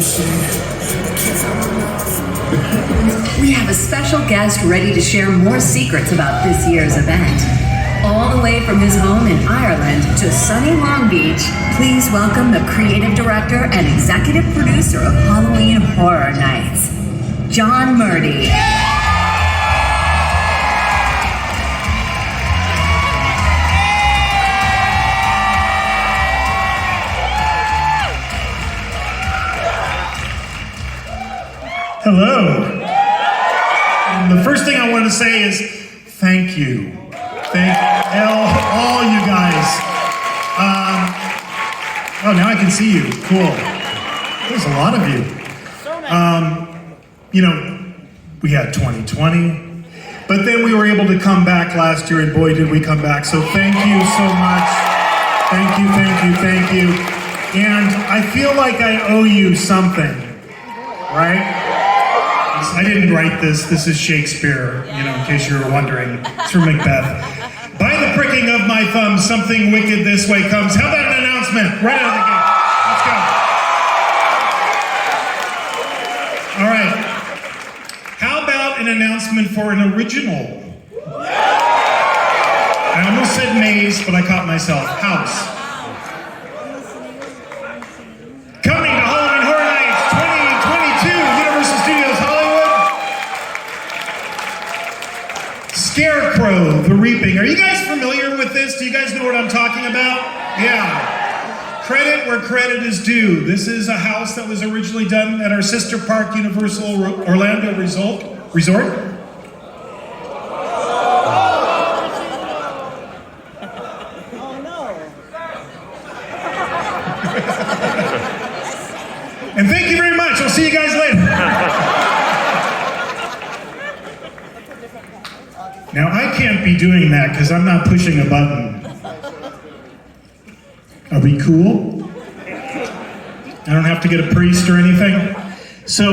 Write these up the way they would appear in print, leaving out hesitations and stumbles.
We have a special guest ready to share more secrets about this year's event. All the way from his home in Ireland to sunny Long Beach, please welcome the creative director and executive producer of Halloween Horror Nights, John Murdy. Hello. And the first thing I want to say is thank you. Thank all you guys. Oh, now I can see you. Cool. There's a lot of you. You know, we had 2020, but then we were able to come back last year, and boy, did we come back. So thank you so much. Thank you, thank you, thank you. And I feel like I owe you something, right? I didn't write this. This is Shakespeare, you know, in case you were wondering. It's from Macbeth. By the pricking of my thumb, something wicked this way comes. How about an announcement? Right out of the gate. Let's go. All right. How about an announcement for an original? I almost said maze, but I caught myself. House. Coming to Halloween Horror Nights 2022, Universal Studios Hollywood. Scarecrow, The Reaping. Are you guys familiar with this? Do you guys know what I'm talking about? Yeah. Credit where credit is due. This is a house that was originally done at our sister park, Universal Orlando Resort. And thank you very much. I'll see you guys later. Now, I can't be doing that because I'm not pushing a button. Are we cool? I don't have to get a priest or anything? So,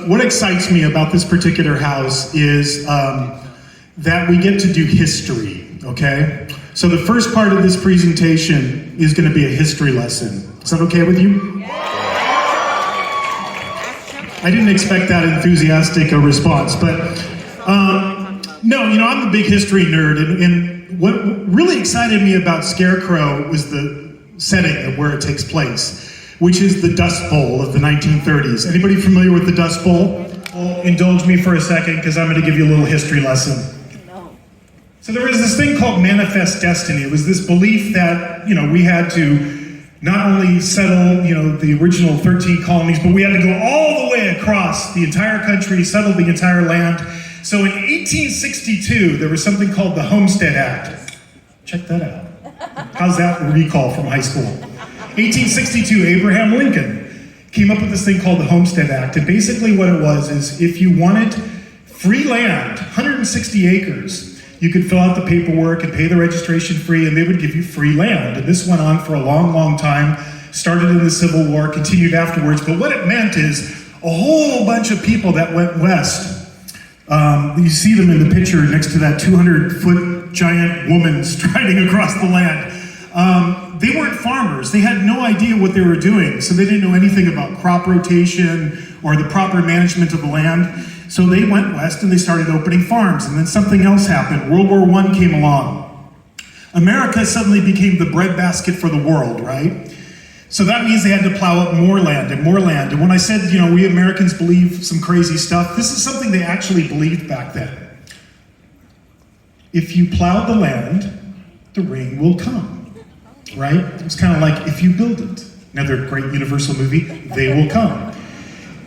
what excites me about this particular house is that we get to do history, okay? So the first part of this presentation is going to be a history lesson. Is that okay with you? I didn't expect that enthusiastic a response, but no, you know, I'm a big history nerd, and what really excited me about Scarecrow was the setting of where it takes place, which is the Dust Bowl of the 1930s. Anybody familiar with the Dust Bowl? Well, indulge me for a second, because I'm going to give you a little history lesson. So there was this thing called manifest destiny. It was this belief that, you know, we had to not only settle, you know, the original 13 colonies, but we had to go all the way across the entire country, settle the entire land. So in 1862, there was something called the Homestead Act. Check that out. How's that recall from high school? 1862, Abraham Lincoln came up with this thing called the Homestead Act. And basically what it was is if you wanted free land, 160 acres, you could fill out the paperwork and pay the registration fee, and they would give you free land. And this went on for a long, long time, started in the Civil War, continued afterwards. But what it meant is a whole bunch of people that went west. You see them in the picture next to that 200-foot giant woman striding across the land. They weren't farmers. They had no idea what they were doing. So they didn't know anything about crop rotation or the proper management of the land. So they went west and they started opening farms, and then something else happened. World War I came along. America suddenly became the breadbasket for the world, right? So that means they had to plow up more land and more land. And when I said, you know, we Americans believe some crazy stuff, this is something they actually believed back then. If you plow the land, the rain will come, right? It's kind of like if you build it. Another great Universal movie, They Will Come.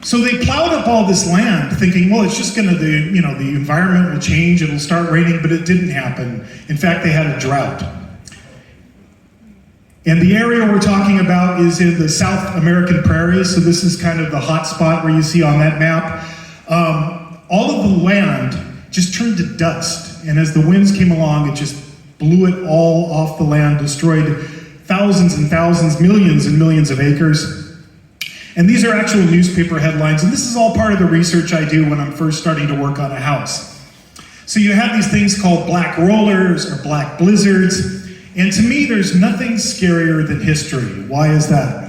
So they plowed up all this land thinking, well, it's just gonna, the environment will change, it'll start raining, but it didn't happen. In fact, they had a drought. And the area we're talking about is in the South American prairies, so this is kind of the hot spot where you see on that map. All of the land just turned to dust, and as the winds came along, it just blew it all off the land, destroyed thousands and thousands, millions and millions of acres. And these are actual newspaper headlines, and this is all part of the research I do when I'm first starting to work on a house. So you have these things called black rollers or black blizzards, and to me there's nothing scarier than history. Why is that?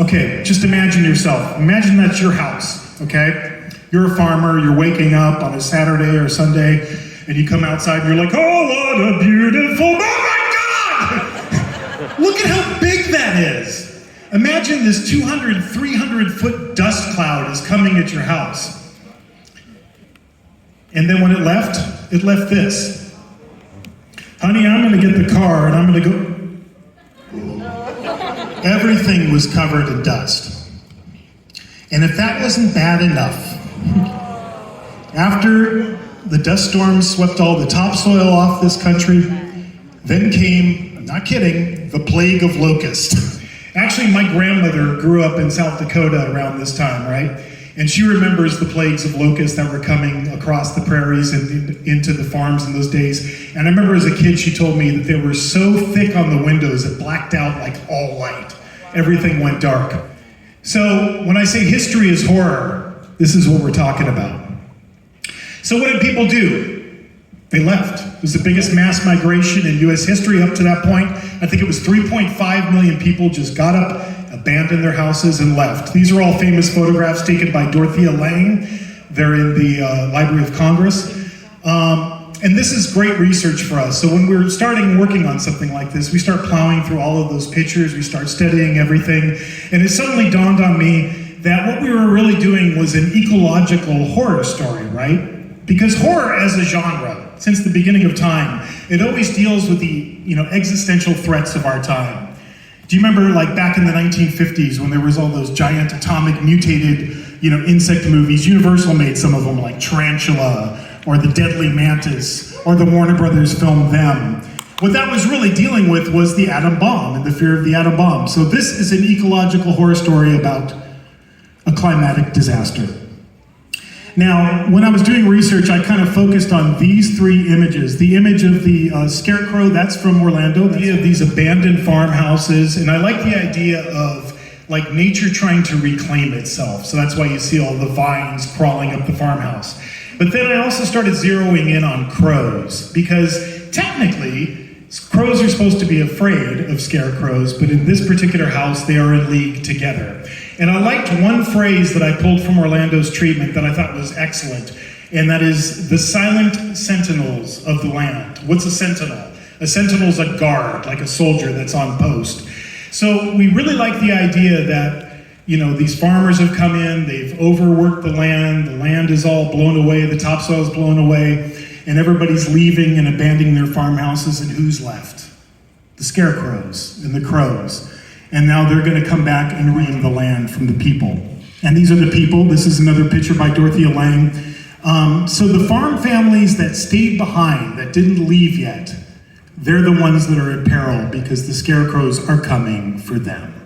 Okay, just imagine yourself. Imagine that's your house, okay? You're a farmer, you're waking up on a Saturday or Sunday, and you come outside and you're like, oh, what a beautiful, oh my God! Look at how big that is. Imagine this 200, 300 foot dust cloud is coming at your house. And then when it left this. Honey, I'm gonna get the car and I'm gonna go. Everything was covered in dust. And if that wasn't bad enough, after the dust storm swept all the topsoil off this country, then came, I'm not kidding, the plague of locusts. Actually, my grandmother grew up in South Dakota around this time, right? And she remembers the plagues of locusts that were coming across the prairies and into the farms in those days. And I remember as a kid, she told me that they were so thick on the windows it blacked out like all light. Everything went dark. So when I say history is horror, this is what we're talking about. So what did people do? They left. It was the biggest mass migration in US history up to that point. I think it was 3.5 million people just got up, abandoned their houses, and left. These are all famous photographs taken by Dorothea Lange. They're in the Library of Congress. And this is great research for us. So when we're starting working on something like this, we start plowing through all of those pictures, we start studying everything, and it suddenly dawned on me that what we were really doing was an ecological horror story, right? Because horror as a genre, since the beginning of time, it always deals with the existential threats of our time. Do you remember like back in the 1950s when there was all those giant atomic mutated insect movies? Universal made some of them like Tarantula, or The Deadly Mantis, or the Warner Brothers film Them. What that was really dealing with was the atom bomb and the fear of the atom bomb. So this is an ecological horror story about a climatic disaster. Now, when I was doing research, I kind of focused on these three images. The image of the Scarecrow, that's from Orlando. The idea of these abandoned farmhouses, and I like the idea of like nature trying to reclaim itself. So that's why you see all the vines crawling up the farmhouse. But then I also started zeroing in on crows, because technically, crows are supposed to be afraid of scarecrows, but in this particular house, they are in league together. And I liked one phrase that I pulled from Orlando's treatment that I thought was excellent, and that is the silent sentinels of the land. What's a sentinel? A sentinel is a guard, like a soldier that's on post. So we really like the idea that these farmers have come in, they've overworked the land is all blown away, the topsoil is blown away, and everybody's leaving and abandoning their farmhouses, and who's left? The scarecrows and the crows. And now they're gonna come back and reclaim the land from the people. And these are the people. This is another picture by Dorothea Lange. So the farm families that stayed behind, that didn't leave yet, they're the ones that are in peril because the scarecrows are coming for them.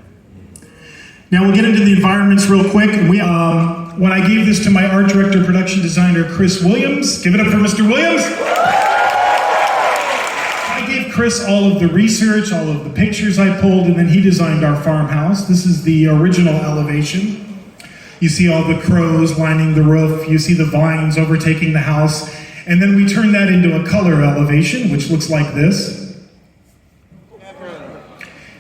Now we'll get into the environments real quick. And when I gave this to my art director, production designer, Chris Williams, give it up for Mr. Williams. I gave Chris all of the research, all of the pictures I pulled, and then he designed our farmhouse. This is the original elevation. You see all the crows lining the roof. You see the vines overtaking the house. And then we turned that into a color elevation, which looks like this.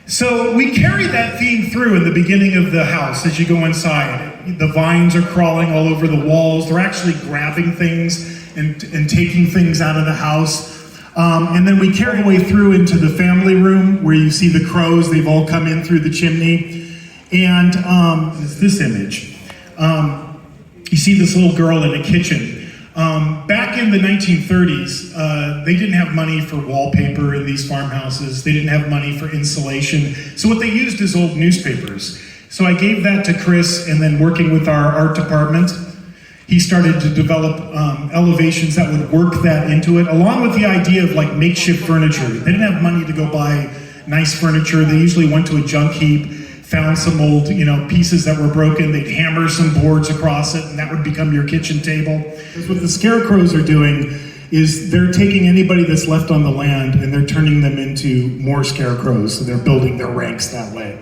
So we carry that theme through in the beginning of the house as you go inside. The vines are crawling all over the walls. They're actually grabbing things and taking things out of the house. And then we carry our way through into the family room where you see the crows. They've all come in through the chimney. And this image. You see this little girl in a kitchen. Back in the 1930s, they didn't have money for wallpaper in these farmhouses. They didn't have money for insulation. So what they used is old newspapers. So I gave that to Chris, and then working with our art department, he started to develop elevations that would work that into it, along with the idea of like makeshift furniture. They didn't have money to go buy nice furniture. They usually went to a junk heap, found some old, pieces that were broken. They'd hammer some boards across it, and that would become your kitchen table. Because what the scarecrows are doing is they're taking anybody that's left on the land and they're turning them into more scarecrows. So they're building their ranks that way.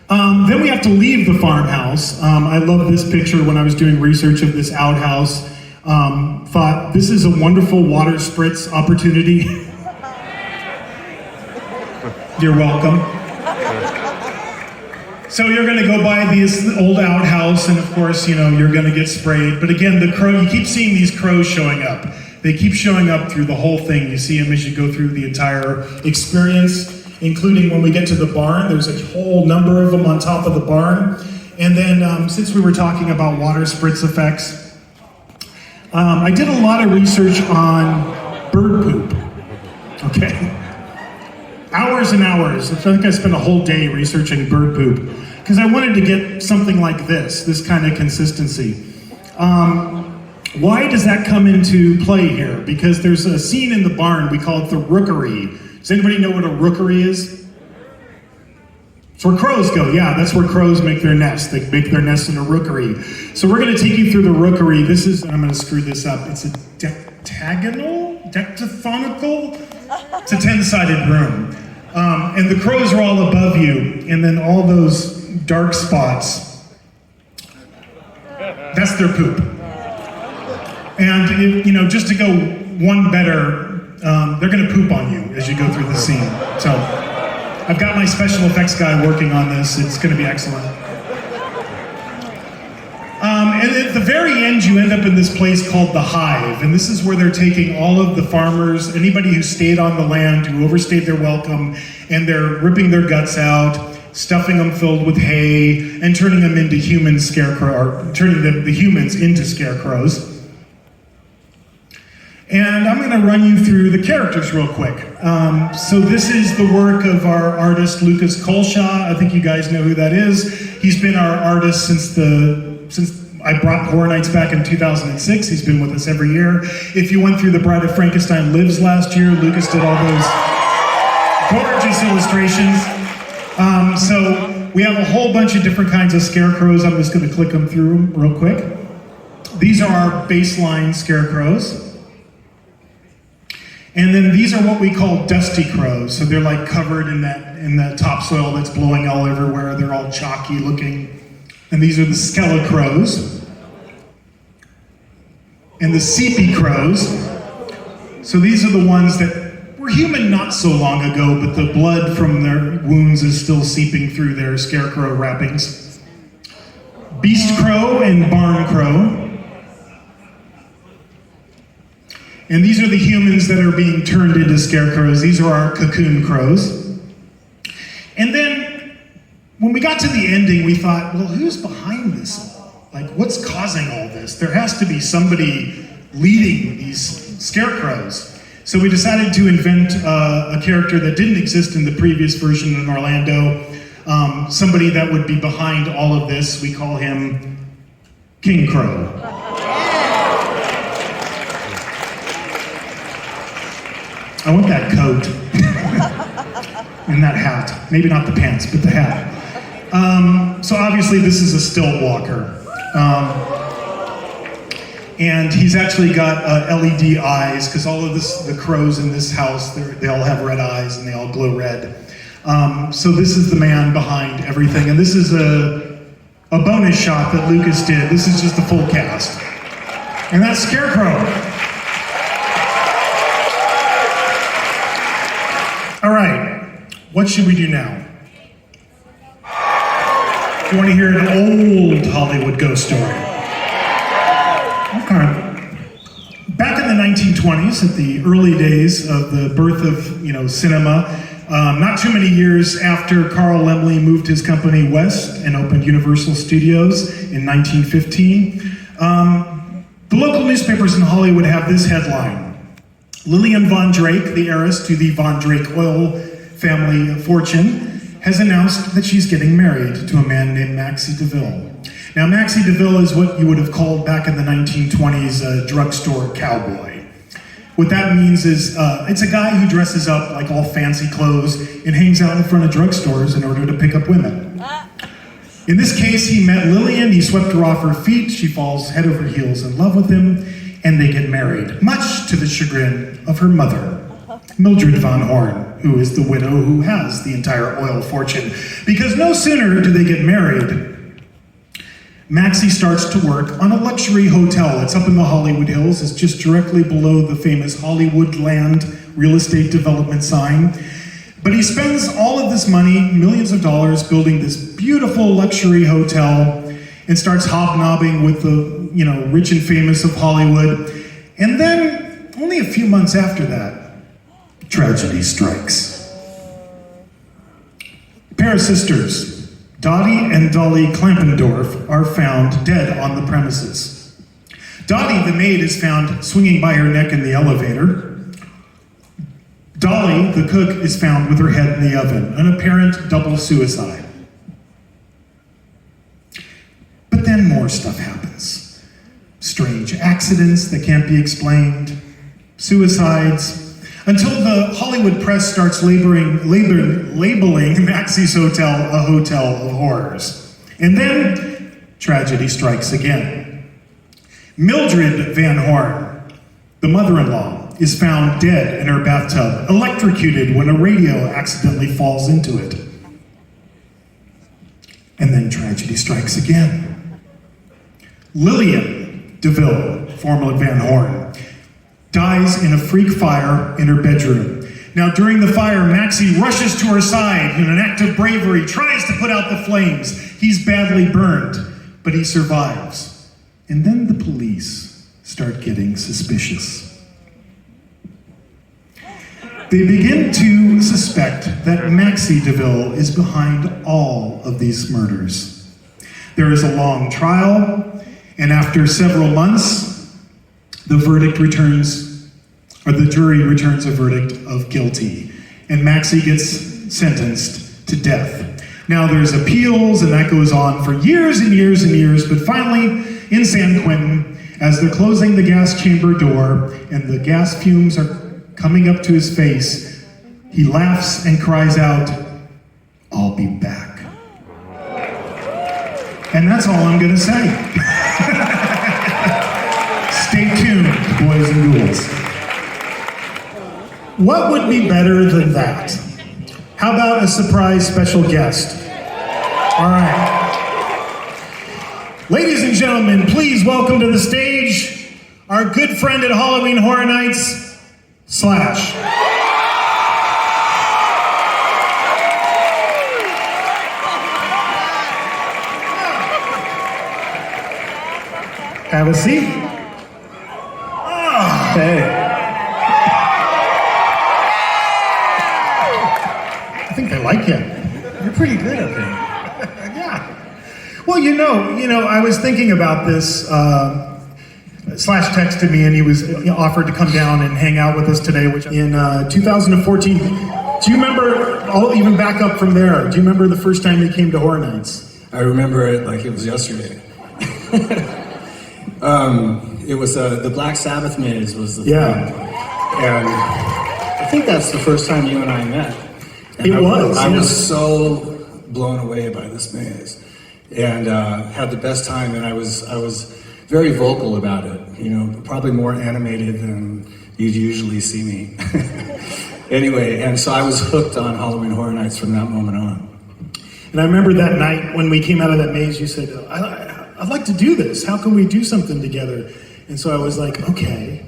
Then we have to leave the farmhouse. I love this picture when I was doing research of this outhouse. Thought this is a wonderful water spritz opportunity. You're welcome. So you're going to go by this old outhouse, and of course, you know, you're going to get sprayed. But again, the crow, you keep seeing these crows showing up. They keep showing up through the whole thing. You see them as you go through the entire experience, including when we get to the barn. There's a whole number of them on top of the barn. And then, since we were talking about water spritz effects, I did a lot of research on bird poop. Okay. Hours and hours. I think I spent a whole day researching bird poop because I wanted to get something like this kind of consistency. Why does that come into play here? Because there's a scene in the barn, we call it the rookery. Does anybody know what a rookery is? It's where crows go. Yeah, that's where crows make their nest. They make their nest in a rookery. So we're going to take you through the rookery. This is, and I'm going to screw this up, it's a dectaphonical? It's a 10-sided room. And the crows are all above you, and then all those dark spots, that's their poop. And, you know, just to go one better, they're going to poop on you as you go through the scene. So I've got my special effects guy working on this. It's going to be excellent. And at the very end, you end up in this place called the Hive. And this is where they're taking all of the farmers, anybody who stayed on the land, who overstayed their welcome, and they're ripping their guts out, stuffing them filled with hay, and turning them into human scarecrow, or turning the humans into scarecrows. And I'm going to run you through the characters real quick. So this is the work of our artist, Lucas Colshaw. I think you guys know who that is. He's been our artist since I brought Horror Nights back in 2006. He's been with us every year. If you went through The Bride of Frankenstein Lives last year, Lucas did all those gorgeous illustrations. So we have a whole bunch of different kinds of scarecrows. I'm just going to click them through real quick. These are our baseline scarecrows. And then these are what we call dusty crows. So they're like covered in that topsoil that's blowing all everywhere. They're all chalky looking. And these are the skelecrows. And the sepia crows. So these are the ones that were human not so long ago, but the blood from their wounds is still seeping through their scarecrow wrappings. Beast crow and barn crow. And these are the humans that are being turned into scarecrows. These are our cocoon crows. And then, when we got to the ending, we thought, well, who's behind this all? Like, what's causing all this? There has to be somebody leading these scarecrows. So we decided to invent a character that didn't exist in the previous version in Orlando. Somebody that would be behind all of this. We call him King Crow. I want that coat and that hat. Maybe not the pants, but the hat. So obviously this is a stilt walker. And he's actually got LED eyes, because all of the crows in this house, they all have red eyes and they all glow red. So this is the man behind everything. And this is a bonus shot that Lucas did. This is just the full cast. And that's Scarecrow. All right, what should we do now? You want to hear an old Hollywood ghost story? Okay. Back in the 1920s, at the early days of the birth of cinema, not too many years after Carl Laemmle moved his company west and opened Universal Studios in 1915, the local newspapers in Hollywood have this headline: Lillian Von Drake, the heiress to the Von Drake oil family fortune, has announced that she's getting married to a man named Maxie DeVille. Now, Maxie DeVille is what you would have called back in the 1920s a drugstore cowboy. What that means is it's a guy who dresses up like all fancy clothes and hangs out in front of drugstores in order to pick up women. In this case, he met Lillian, he swept her off her feet, she falls head over heels in love with him, and they get married, much to the chagrin of her mother, Mildred Von Horn, who is the widow who has the entire oil fortune. Because no sooner do they get married, Maxie starts to work on a luxury hotel. It's up in the Hollywood Hills. It's just directly below the famous Hollywood Land real estate development sign. But he spends all of this money, millions of dollars, building this beautiful luxury hotel and starts hobnobbing with the, rich and famous of Hollywood. And then, only a few months after that, tragedy strikes. A pair of sisters, Dottie and Dolly Klampendorf, are found dead on the premises. Dottie, the maid, is found swinging by her neck in the elevator. Dolly, the cook, is found with her head in the oven, an apparent double suicide. But then more stuff happens. Strange accidents that can't be explained, suicides, until the Hollywood press starts labeling Maxie's Hotel a hotel of horrors. And then tragedy strikes again. Mildred Van Horn, the mother-in-law, is found dead in her bathtub, electrocuted when a radio accidentally falls into it. And then tragedy strikes again. Lillian DeVille, formerly Van Horn, dies in a freak fire in her bedroom. Now, during the fire, Maxie rushes to her side in an act of bravery, tries to put out the flames. He's badly burned, but he survives. And then the police start getting suspicious. They begin to suspect that Maxie DeVille is behind all of these murders. There is a long trial, and after several months, the jury returns a verdict of guilty, and Maxie gets sentenced to death. Now there's appeals, and that goes on for years and years and years, but finally, in San Quentin, as they're closing the gas chamber door and the gas fumes are coming up to his face, he laughs and cries out, "I'll be back." And that's all I'm gonna say. Stay tuned, boys and ghouls. What would be better than that? How about a surprise special guest? All right. Ladies and gentlemen, please welcome to the stage our good friend at Halloween Horror Nights, Slash. Have a seat. Oh. Hey. I think they like you. You're pretty good, I think. Yeah. Well, I was thinking about this. Slash texted me and he was offered to come down and hang out with us today, which in 2014. Do you remember, even back up from there, do you remember the first time you came to Horror Nights? I remember it like it was yesterday. It was the Black Sabbath maze was the thing. And I think that's the first time you and I met. And I was so blown away by this maze and had the best time, and I was very vocal about it, probably more animated than you'd usually see me. Anyway, and so I was hooked on Halloween Horror Nights from that moment on. And I remember that night when we came out of that maze, you said, I'd like to do this. How can we do something together? And so I was like, okay,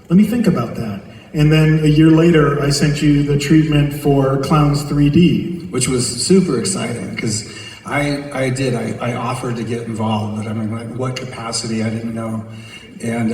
let me think about that. And then a year later, I sent you the treatment for Clowns 3D. Which was super exciting, because I offered to get involved, but I mean, like, what capacity, I didn't know. And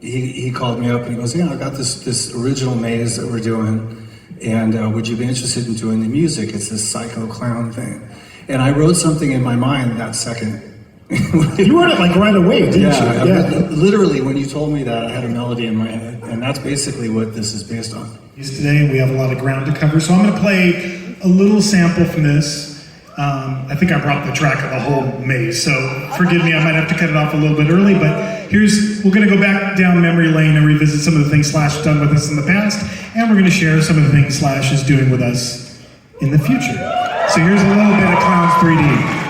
he called me up and he goes, I got this original maze that we're doing, and would you be interested in doing the music? It's this psycho clown thing. And I wrote something in my mind that second. You wrote it like right away, didn't you? Yeah. Literally, when you told me that, I had a melody in my head, and that's basically what this is based on. Today we have a lot of ground to cover, so I'm going to play a little sample from this. I think I brought the track of the whole maze, so forgive me, I might have to cut it off a little bit early, but we're going to go back down memory lane and revisit some of the things Slash has done with us in the past, and we're going to share some of the things Slash is doing with us in the future. So here's a little bit of Clowns 3D.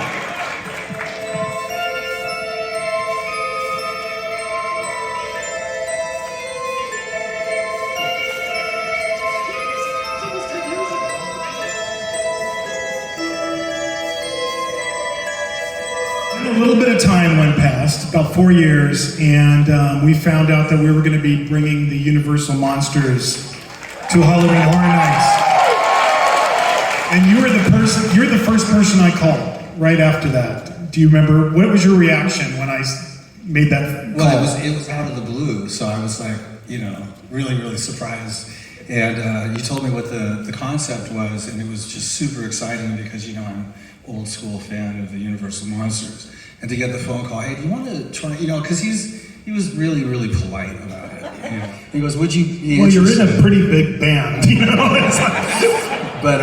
A little bit of time went past, about 4 years, and we found out that we were going to be bringing the Universal Monsters to Halloween Horror Nights. And you're the first person I called right after that. Do you remember, what was your reaction when I made that call? Well, it was out of the blue, so I was like, really, really surprised. And you told me what the concept was, and it was just super exciting because, I'm an old school fan of the Universal Monsters. And to get the phone call, hey, do you want to try, because he was really, really polite about it. He goes, would you be Well, interested? you're in a pretty big band, It's like... But,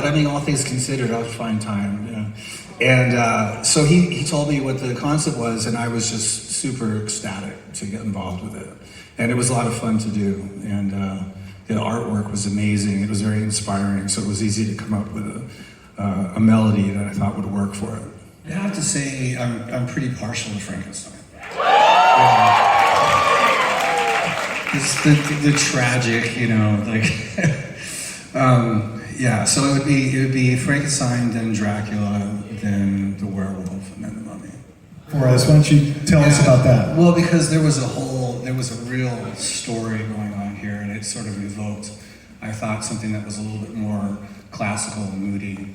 I mean, all things considered, I was fine time, And so he told me what the concept was, and I was just super ecstatic to get involved with it. And it was a lot of fun to do, and the artwork was amazing. It was very inspiring, so it was easy to come up with a melody that I thought would work for it. I have to say, I'm pretty partial to Frankenstein. It's the tragic, so it would be Frankenstein, then Dracula, then the werewolf, and then the mummy. For us, why don't you tell us about that? Well, because there was a real story going on here, and it sort of evoked, I thought, something that was a little bit more classical and moody,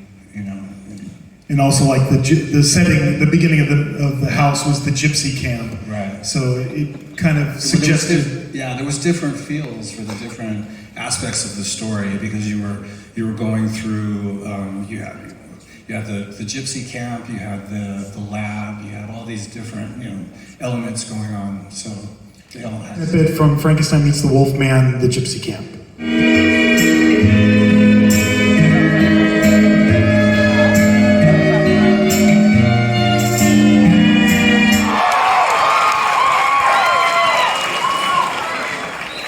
And also, like the setting, the beginning of the house was the gypsy camp. Right. So it kind of suggested. There was different feels for the different aspects of the story because you were going through. You had the gypsy camp, you had the lab, you had all these different elements going on. So they all had A bit from Frankenstein Meets the Wolfman, the gypsy camp.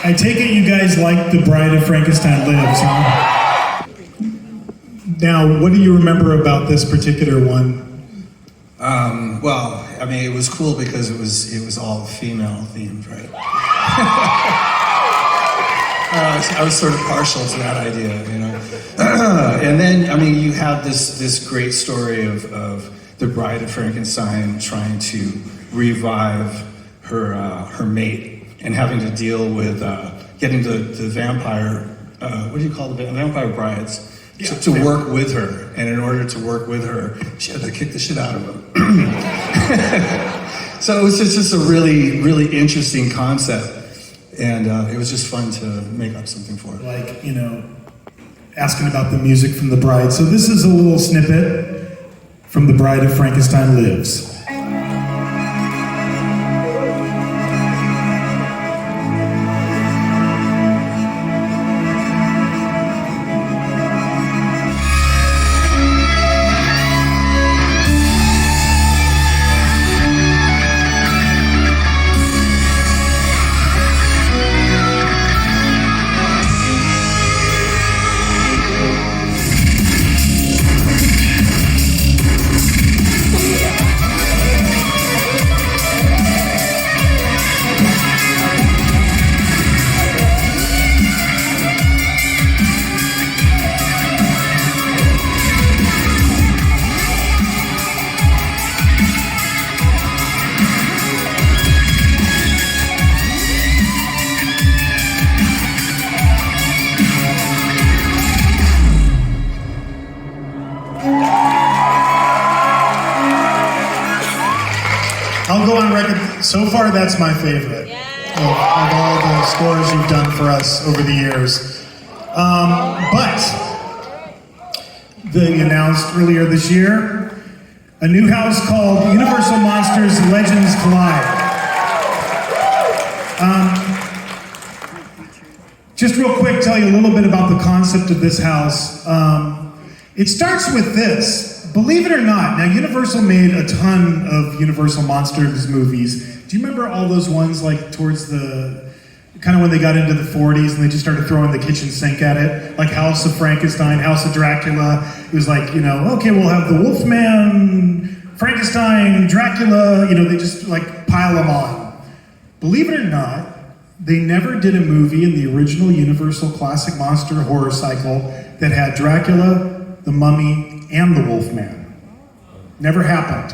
I take it you guys like The Bride of Frankenstein Lives, huh? Now, what do you remember about this particular one? Well, I mean, it was cool because it was all female themed, right? I was sort of partial to that idea, And then, I mean, you have this great story of the Bride of Frankenstein trying to revive her mate. And having to deal with getting the vampire, what do you call the vampire brides, to work with her. And in order to work with her, she had to kick the shit out of him. So it was just a really, really interesting concept. And it was just fun to make up something for it. Like, asking about the music from The Bride. So this is a little snippet from The Bride of Frankenstein Lives. I'll go on record. So far, that's my favorite of all the scores you've done for us over the years. But they announced earlier this year a new house called Universal Monsters Legends Collide. Just real quick, tell you a little bit about the concept of this house. It starts with this. Believe it or not, now Universal made a ton of Universal Monsters movies. Do you remember all those ones like towards the, kind of when they got into the 40s and they just started throwing the kitchen sink at it? Like House of Frankenstein, House of Dracula. It was like, okay, we'll have the Wolfman, Frankenstein, Dracula, they just like pile them on. Believe it or not, they never did a movie in the original Universal classic monster horror cycle that had Dracula, the Mummy, and the Wolfman. Never happened.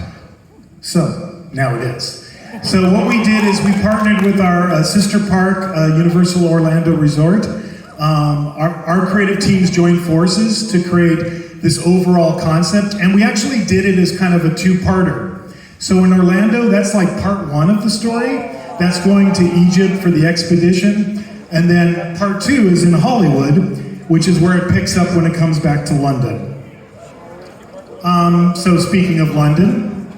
So, now it is. So what we did is we partnered with our sister park, Universal Orlando Resort. Our creative teams joined forces to create this overall concept, and we actually did it as kind of a two-parter. So in Orlando, that's like part one of the story. That's going to Egypt for the expedition. And then part two is in Hollywood, which is where it picks up when it comes back to London. So speaking of London,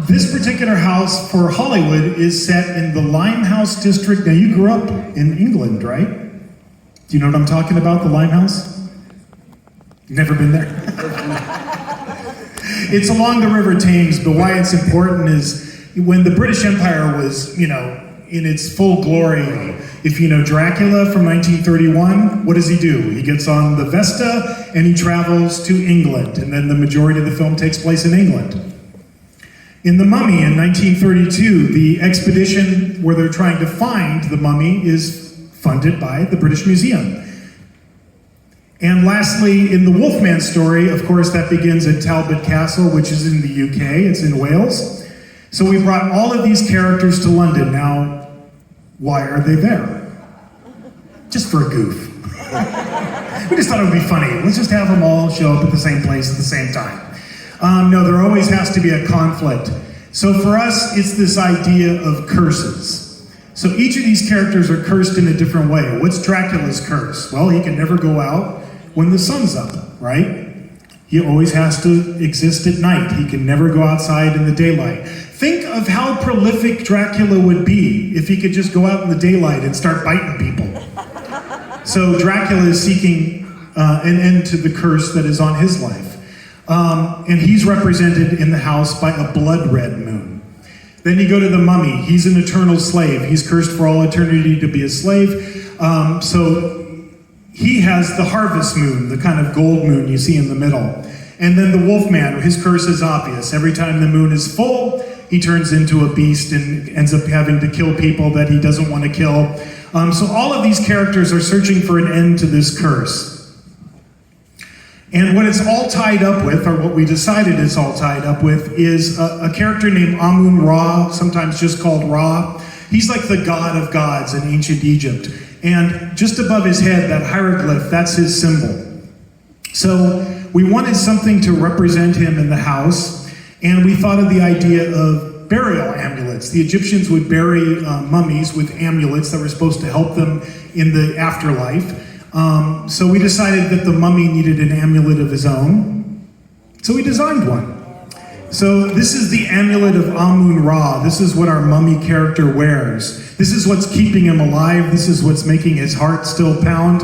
this particular house for Hollywood is set in the Limehouse district. Now you grew up in England, right? Do you know what I'm talking about, the Limehouse? You've never been there? It's along the River Thames, but why it's important is when the British Empire was, in its full glory, if you know Dracula from 1931, what does he do? He gets on the Vesta and he travels to England, and then the majority of the film takes place in England. In The Mummy in 1932, the expedition where they're trying to find the mummy is funded by the British Museum. And lastly, in the Wolfman story, of course, that begins at Talbot Castle, which is in the UK, it's in Wales. So we brought all of these characters to London. Now, why are they there? Just for a goof. We just thought it would be funny. Let's just have them all show up at the same place at the same time. No, there always has to be a conflict. So for us, it's this idea of curses. So each of these characters are cursed in a different way. What's Dracula's curse? Well, he can never go out when the sun's up, right? He always has to exist at night. He can never go outside in the daylight. Think of how prolific Dracula would be if he could just go out in the daylight and start biting people. So Dracula is seeking an end to the curse that is on his life. And he's represented in the house by a blood red moon. Then you go to the Mummy. He's an eternal slave. He's cursed for all eternity to be a slave. So he has the harvest moon, the kind of gold moon you see in the middle. And then the Wolfman, his curse is obvious. Every time the moon is full, he turns into a beast and ends up having to kill people that he doesn't want to kill. So all of these characters are searching for an end to this curse. And what it's all tied up with, or what we decided it's all tied up with, is a character named Amun-Ra, sometimes just called Ra. He's like the god of gods in ancient Egypt. And just above his head, that hieroglyph, that's his symbol. So we wanted something to represent him in the house, and we thought of the idea of burial amulets. The Egyptians would bury mummies with amulets that were supposed to help them in the afterlife. So we decided that the mummy needed an amulet of his own, so we designed one. So this is the amulet of Amun-Ra. This is what our mummy character wears. This is what's keeping him alive. This is what's making his heart still pound.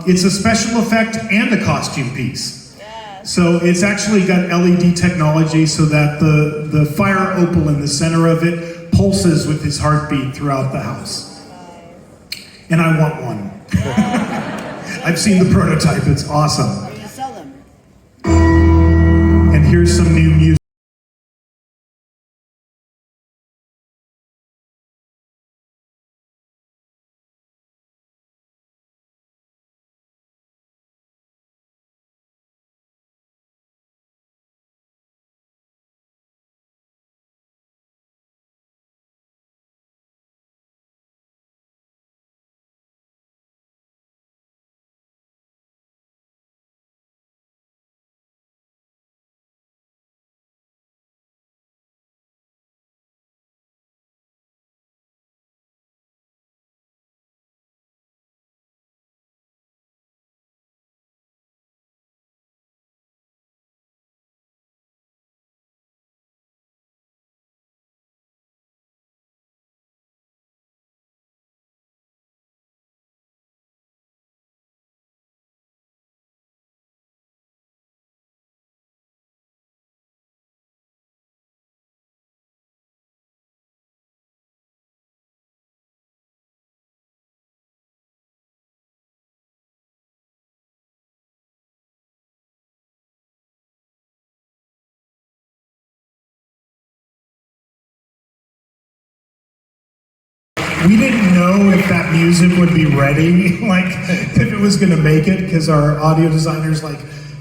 It's a special effect and a costume piece. So it's actually got LED technology so that the fire opal in the center of it pulses with his heartbeat throughout the house. And I want one. I've seen the prototype, it's awesome. Where do you sell them? And here's some new music. We didn't know if that music would be ready, like if it was going to make it, because our audio designer's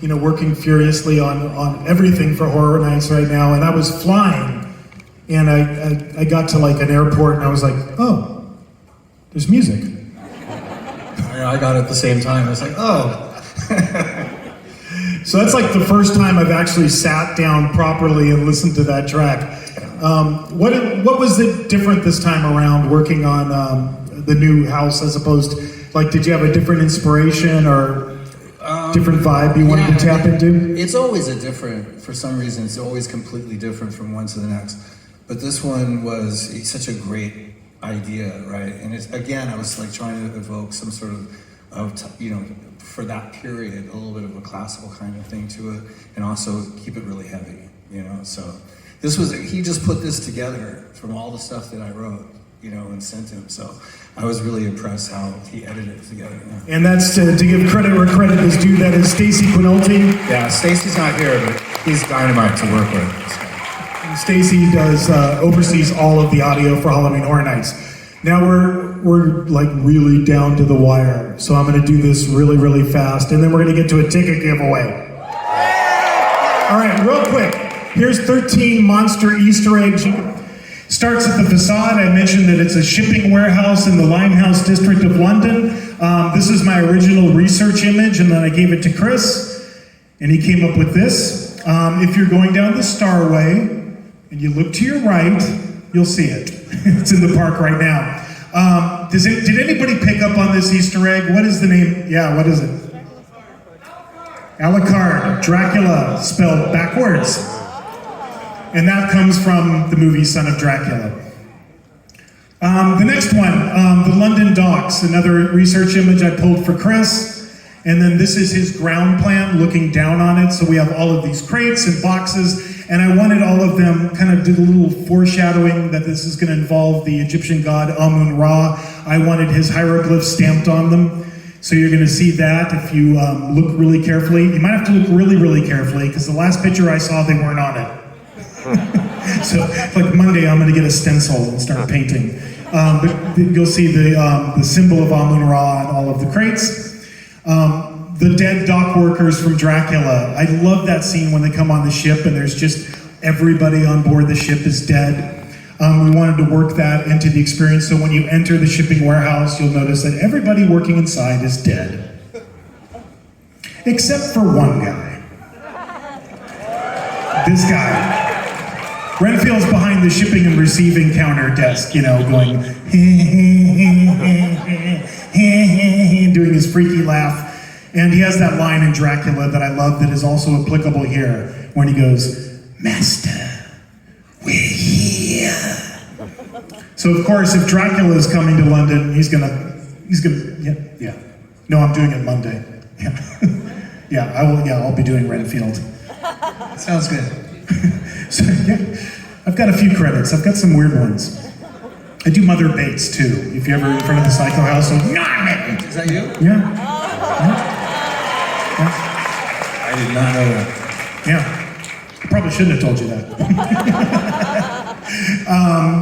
working furiously on everything for Horror Nights right now. And I was flying, and I got to an airport, and I was like, oh, there's music. I got it at the same time. I was like, oh. So that's like the first time I've actually sat down properly and listened to that track. What was it different this time around working on the new house as opposed to, like, did you have a different inspiration or different vibe you wanted to tap into? It's always for some reason, it's always completely different from one to the next. But this one was such a great idea, right? And it's, again, I was like trying to evoke some sort of for that period, a little bit of a classical kind of thing to it, and also keep it really heavy, So he just put this together from all the stuff that I wrote, and sent him. So I was really impressed how he edited it together. Yeah. And that's to give credit where credit is due. That is Stacy Quinolti. Yeah, Stacy's not here, but he's dynamite to work with. Stacy oversees all of the audio for Halloween Horror Nights. Now we're like really down to the wire, so I'm going to do this really, really fast, and then we're going to get to a ticket giveaway. All right, real quick. Here's 13 monster Easter eggs. Starts at the facade. I mentioned that it's a shipping warehouse in the Limehouse district of London. This is my original research image, and then I gave it to Chris, and he came up with this. If you're going down the Starway, and you look to your right, you'll see it. It's in the park right now. Did anybody pick up on this Easter egg? What is the name? Yeah, what is it? Alucard, Dracula, spelled backwards. And that comes from the movie Son of Dracula. The next one, the London Docks, another research image I pulled for Chris. And then this is his ground plan looking down on it. So we have all of these crates and boxes, and I wanted all of them, kind of did a little foreshadowing that this is going to involve the Egyptian god Amun-Ra. I wanted his hieroglyphs stamped on them. So you're going to see that if you look really carefully. You might have to look really, really carefully, because the last picture I saw, they weren't on it. So like Monday, I'm going to get a stencil and start painting. But you'll see the symbol of Amun-Ra on all of the crates. The dead dock workers from Dracula. I love that scene when they come on the ship and there's just everybody on board the ship is dead. We wanted to work that into the experience, so when you enter the shipping warehouse, you'll notice that everybody working inside is dead. Except for one guy. This guy. Renfield's behind the shipping and receiving counter desk, going, doing his freaky laugh. And he has that line in Dracula that I love that is also applicable here, when he goes, "Master, we're here." So of course, if Dracula is coming to London, he's gonna, yeah. No, I'm doing it Monday. Yeah, I'll be doing Renfield. Sounds good. So, yeah, I've got a few credits. I've got some weird ones. I do Mother Bates too. If you're ever in front of the Psycho House, is that you? Yeah. I did not know that. Yeah. I probably shouldn't have told you that.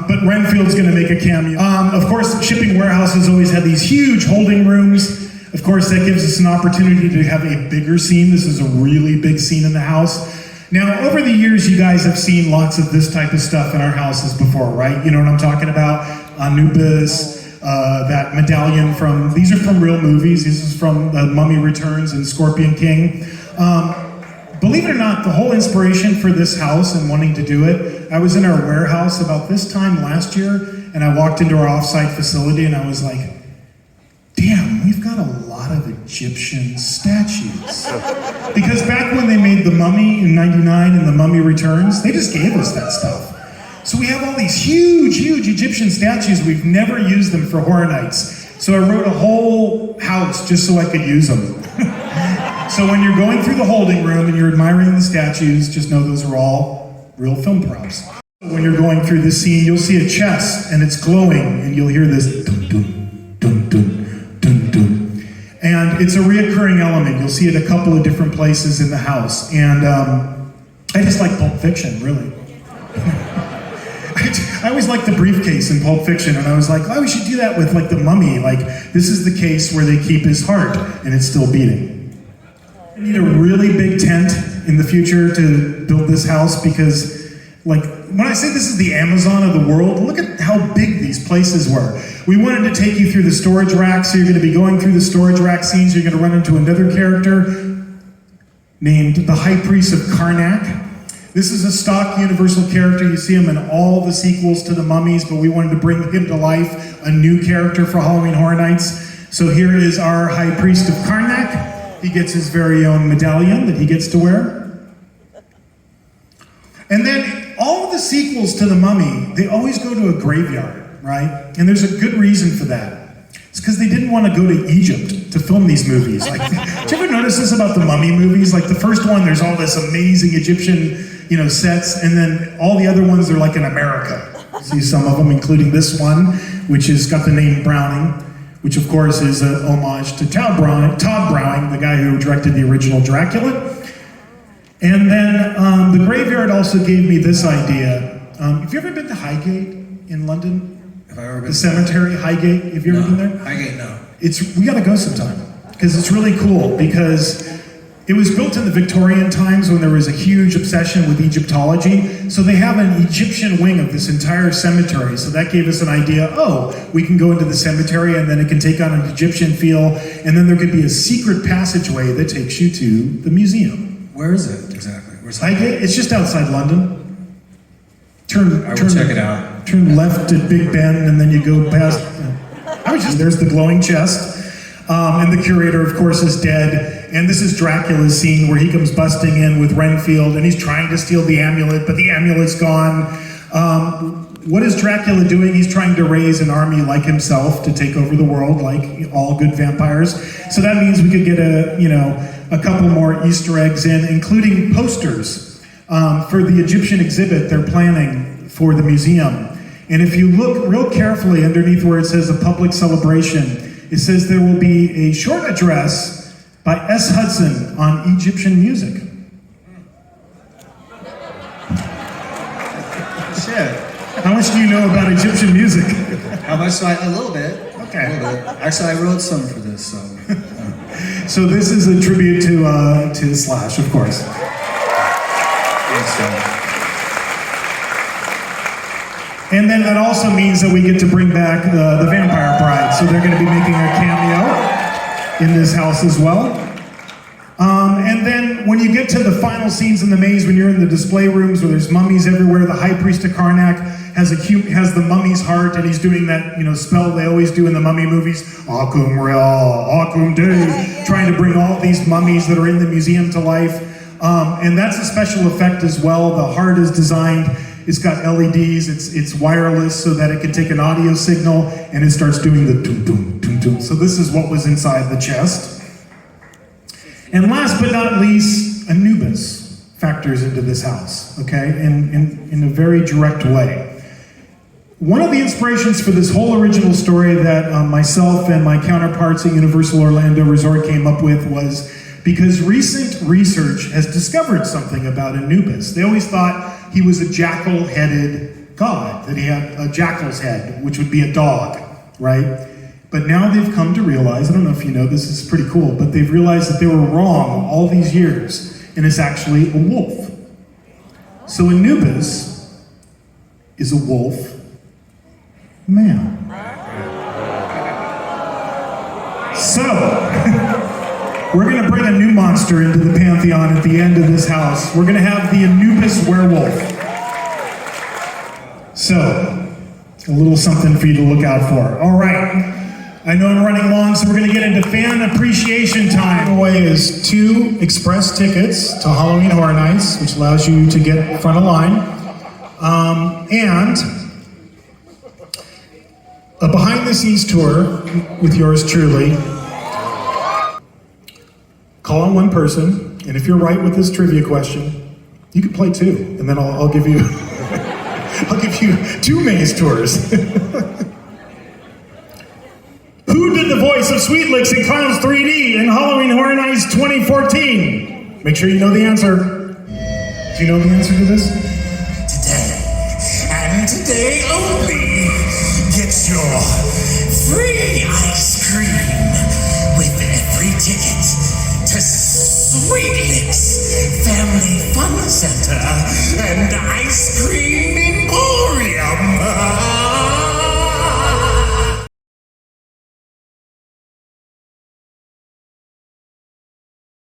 But Renfield's going to make a cameo. Of course, shipping warehouses always had these huge holding rooms. Of course, that gives us an opportunity to have a bigger scene. This is a really big scene in the house. Now, over the years, you guys have seen lots of this type of stuff in our houses before, right? You know what I'm talking about? Anubis, that medallion these are from real movies. This is from Mummy Returns and Scorpion King. Believe it or not, the whole inspiration for this house and wanting to do it, I was in our warehouse about this time last year, and I walked into our offsite facility and I was like, damn, we've got a lot of Egyptian statues. Because back when they made The Mummy in '99 and The Mummy Returns, they just gave us that stuff. So we have all these huge, huge Egyptian statues. We've never used them for horror nights. So I wrote a whole house just so I could use them. So when you're going through the holding room and you're admiring the statues, just know those are all real film props. When you're going through this scene, you'll see a chest and it's glowing and you'll hear this dun dun dun dun dun dun. And it's a reoccurring element. You'll see it a couple of different places in the house. And I just like Pulp Fiction, really. I always liked the briefcase in Pulp Fiction, and I was like, oh, we should do that with like the Mummy. Like, this is the case where they keep his heart and it's still beating. I need a really big tent in the future to build this house because like, when I say this is the Amazon of the world, look at how big these places were. We wanted to take you through the storage rack, so you're going to be going through the storage rack scenes. You're going to run into another character named the High Priest of Karnak. This is a stock Universal character. You see him in all the sequels to the Mummies, but we wanted to bring him to life, a new character for Halloween Horror Nights. So here is our High Priest of Karnak. He gets his very own medallion that he gets to wear. And then all of the sequels to the Mummy, they always go to a graveyard, right? And there's a good reason for that. It's because they didn't want to go to Egypt to film these movies. Like, did you ever notice this about the Mummy movies? Like the first one, there's all this amazing Egyptian, sets, and then all the other ones, they're like in America. You see some of them, including this one, which has got the name Browning, which of course is an homage to Todd Browning, the guy who directed the original Dracula. And then the graveyard also gave me this idea. Have you ever been to Highgate in London? Have I ever been? The cemetery, Highgate. Have you ever been there? Highgate, no. We got to go sometime because it's really cool. Because it was built in the Victorian times when there was a huge obsession with Egyptology. So they have an Egyptian wing of this entire cemetery. So that gave us an idea. Oh, we can go into the cemetery and then it can take on an Egyptian feel. And then there could be a secret passageway that takes you to the museum. Where is it exactly? Where's Highgate? It's just outside London. I will check it out. Turn left at Big Ben, and then you go past. There's the glowing chest, and the curator, of course, is dead. And this is Dracula's scene where he comes busting in with Renfield, and he's trying to steal the amulet, but the amulet's gone. What is Dracula doing? He's trying to raise an army like himself to take over the world, like all good vampires. So that means we could get a couple more Easter eggs in, including posters for the Egyptian exhibit they're planning for the museum. And if you look real carefully underneath where it says a public celebration, it says there will be a short address by S. Hudson on Egyptian music. Shit. How much do you know about Egyptian music? How much do a little bit. Okay. A little bit. Actually, I wrote some for this, so. So this is a tribute to Slash, of course. And then that also means that we get to bring back the Vampire Bride. So they're going to be making a cameo in this house as well. And then when you get to the final scenes in the maze, when you're in the display rooms where there's mummies everywhere, the High Priest of Karnak has the mummy's heart, and he's doing that spell they always do in the mummy movies, Akum Real, Akum Day, trying to bring all these mummies that are in the museum to life. And that's a special effect as well. The heart is designed. It's got LEDs. It's wireless so that it can take an audio signal, and it starts doing the tum tum tum tum. So this is what was inside the chest. And last but not least, Anubis factors into this house, okay, in a very direct way. One of the inspirations for this whole original story that myself and my counterparts at Universal Orlando Resort came up with was because recent research has discovered something about Anubis. They always thought he was a jackal-headed god, that he had a jackal's head, which would be a dog, right? But now they've come to realize, I don't know if you know, this is pretty cool, but they've realized that they were wrong all these years, and it's actually a wolf. So Anubis is a wolf man. So, we're going to bring a new monster into the pantheon at the end of this house. We're going to have the Anubis werewolf. So, a little something for you to look out for. All right. I know I'm running long, so we're going to get into fan appreciation time. The way is 2 express tickets to Halloween Horror Nights, which allows you to get front of line, and a behind-the-scenes tour with yours truly. Call on one person, and if you're right with this trivia question, you can play 2, and then I'll give you I'll give you 2 maze tours. Who did the voice of Sweet Licks in Clowns 3D in Halloween Horror Nights 2014? Make sure you know the answer. Do you know the answer to this? Today, and today only, get your free ice cream with every ticket to Sweet Licks Family Fun Center and Ice Cream Emporium.